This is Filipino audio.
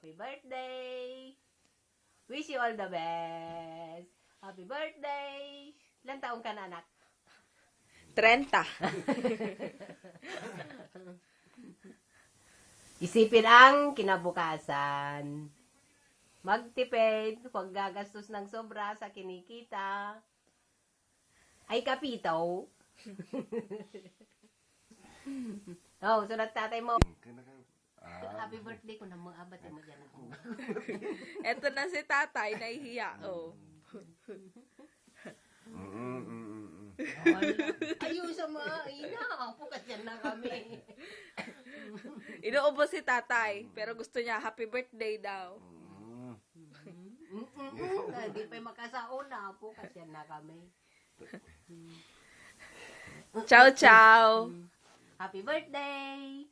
Happy birthday! Wish you all the best. Happy birthday! Ilan taong ka na, anak? 30. Isipin ang kinabukasan. Magtipid, huwag gagastos ng sobra sa kinikita. Ay kapitaw. Oh, sunod tatay mo. Happy birthday ko na mo. Abati mo dyan ako. Eto na si tatay, nahihiya. Oh. Ayun sa mga ina. Pukat yan na kami. Inuubo si tatay, pero gusto niya happy birthday daw. Hindi pa makasauna. Pukat yan na kami. Ciao, ciao. Happy birthday!